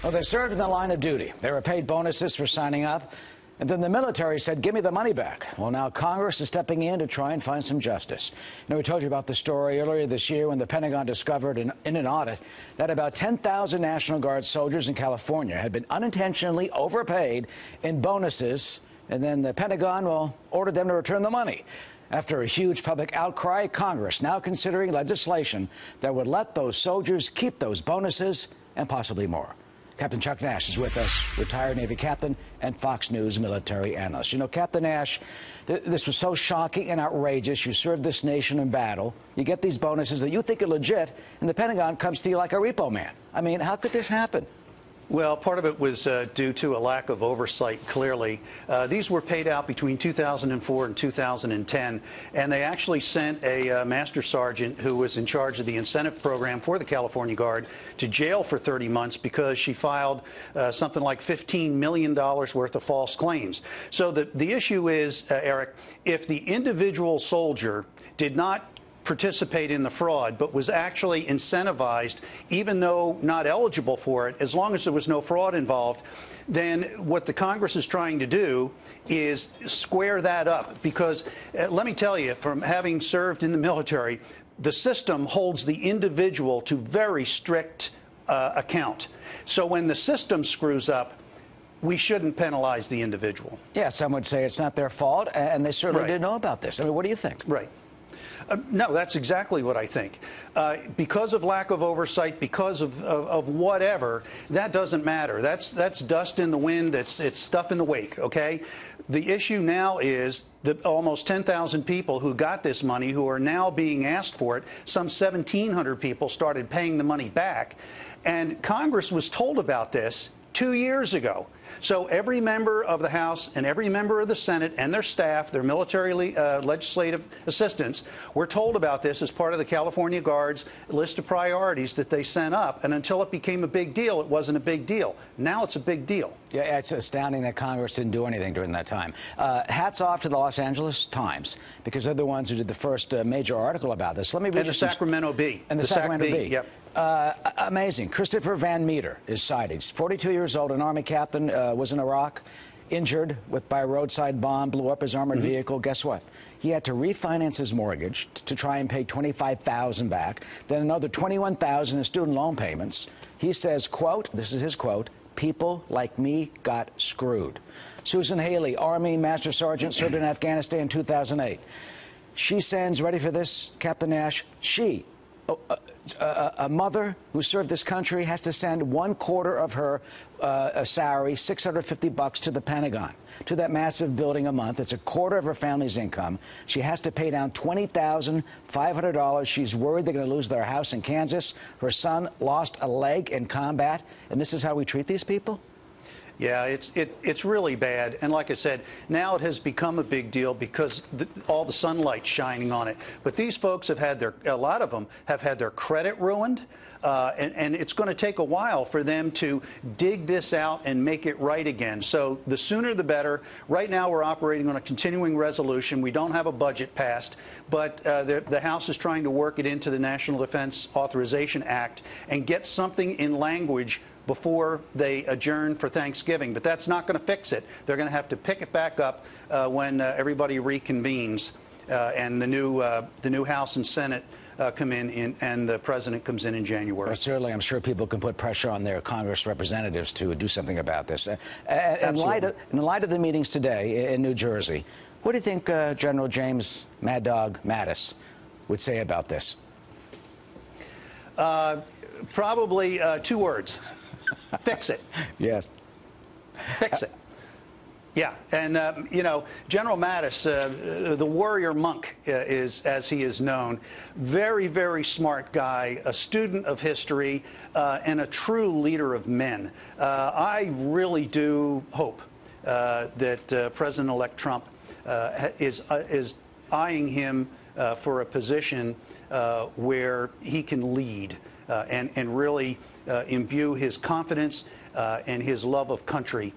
Well, they served in the line of duty. They were paid bonuses for signing up. And then the military said, give me the money back. Well, now Congress is stepping in to try and find some justice. You know, we told you about the story earlier this year when the Pentagon discovered in an audit that about 10,000 National Guard soldiers in California had been unintentionally overpaid in bonuses. And then the Pentagon, well, ordered them to return the money. After a huge public outcry, Congress now considering legislation that would let those soldiers keep those bonuses and possibly more. Captain Chuck Nash is with us, retired Navy captain and Fox News military analyst. You know, Captain Nash, this was so shocking and outrageous. You served this nation in battle. You get these bonuses that you think are legit, and the Pentagon comes to you like a repo man. I mean, how could this happen? Well, part of it was due to a lack of oversight, clearly. These were paid out between 2004 and 2010, and they actually sent a master sergeant who was in charge of the incentive program for the California Guard to jail for 30 months because she filed something like $15 million worth of false claims. So the issue is, Eric, if the individual soldier did not participate in the fraud, but was actually incentivized, even though not eligible for it, as long as there was no fraud involved, then what the Congress is trying to do is square that up. Because let me tell you, from having served in the military, the system holds the individual to very strict account. So when the system screws up, we shouldn't penalize the individual. Yeah, some would say it's not their fault, and they certainly didn't know about this. I mean, what do you think? Right. No, that's exactly what I think. Because of lack of oversight, because of whatever, that doesn't matter. That's dust in the wind. It's stuff in the wake, okay? The issue now is the almost 10,000 people who got this money who are now being asked for it. Some 1,700 people started paying the money back. And Congress was told about this 2 years ago. So every member of the House and every member of the Senate and their staff, their military legislative assistants, were told about this as part of the California Guard's list of priorities that they sent up. And until it became a big deal, it wasn't a big deal. Now it's a big deal. Yeah, it's astounding that Congress didn't do anything during that time. Hats off to the Los Angeles Times, because they're the ones who did the first major article about this. Let me read and the Sacramento Bee. And the Sacramento Bee. Yep. Amazing. Christopher Van Meter is cited. He's 42 years old, an Army captain, was in Iraq, injured by a roadside bomb, blew up his armored vehicle. Guess what? He had to refinance his mortgage to try and pay $25,000 back, then another $21,000 in student loan payments. He says, quote, this is his quote, "People like me got screwed." Susan Haley, Army Master Sergeant, served in Afghanistan in 2008. She sends, ready for this, Captain Nash, a mother who served this country has to send 1/4 of her salary, $650 to the Pentagon, to that massive building a month. It's 1/4 of her family's income. She has to pay down $20,500. She's worried they're going to lose their house in Kansas. Her son lost a leg in combat. And this is how we treat these people? Yeah, it's really bad. And like I said, now it has become a big deal because all the sunlight's shining on it. But these folks have had a lot of them have had their credit ruined. And it's going to take a while for them to dig this out and make it right again. So the sooner the better. Right now we're operating on a continuing resolution. We don't have a budget passed, but the House is trying to work it into the National Defense Authorization Act and get something in language before they adjourn for Thanksgiving. But that's not going to fix it. They're going to have to pick it back up when everybody reconvenes and the new House and Senate come in and the President comes in January. Well, certainly, I'm sure people can put pressure on their Congress representatives to do something about this. In light of the meetings today in New Jersey, what do you think General James Mad Dog Mattis would say about this? Probably 2 words. Fix it. Yes. Fix it. Yeah, and you know, General Mattis, the warrior monk, is as he is known, very, very smart guy, a student of history, and a true leader of men. I really do hope that President-elect Trump is eyeing him for a position where he can lead and really imbue his confidence and his love of country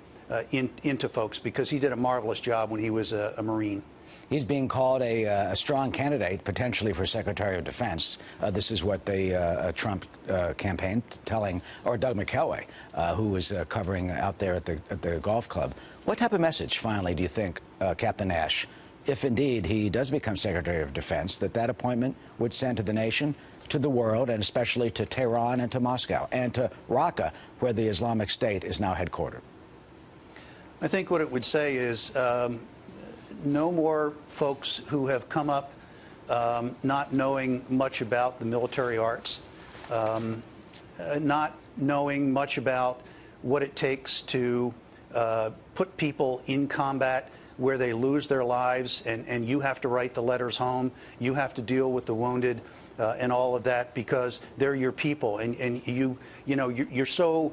into folks, because he did a marvelous job when he was a Marine. He's being called a strong candidate, potentially for Secretary of Defense. This is what the Trump campaign telling, or Doug McKelway, who was covering out there at the golf club. What type of message, finally, do you think, Captain Nash, if indeed he does become Secretary of Defense, that appointment would send to the nation, to the world, and especially to Tehran and to Moscow, and to Raqqa, where the Islamic State is now headquartered? I think what it would say is no more folks who have come up not knowing much about the military arts, not knowing much about what it takes to put people in combat where they lose their lives, and you have to write the letters home, you have to deal with the wounded and all of that, because they're your people, and you're so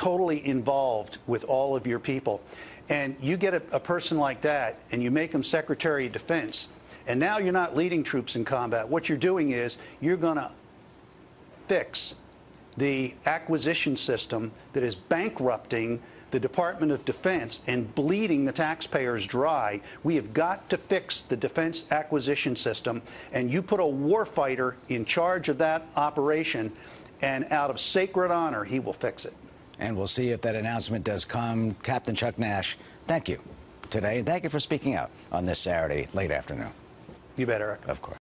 totally involved with all of your people. And you get a person like that, and you make him Secretary of Defense, and now you're not leading troops in combat. What you're doing is you're going to fix the acquisition system that is bankrupting the Department of Defense and bleeding the taxpayers dry. We have got to fix the defense acquisition system, and you put a warfighter in charge of that operation, and out of sacred honor, he will fix it. And we'll see if that announcement does come. Captain Chuck Nash, thank you today, and thank you for speaking out on this Saturday late afternoon. You bet, Eric. Of course.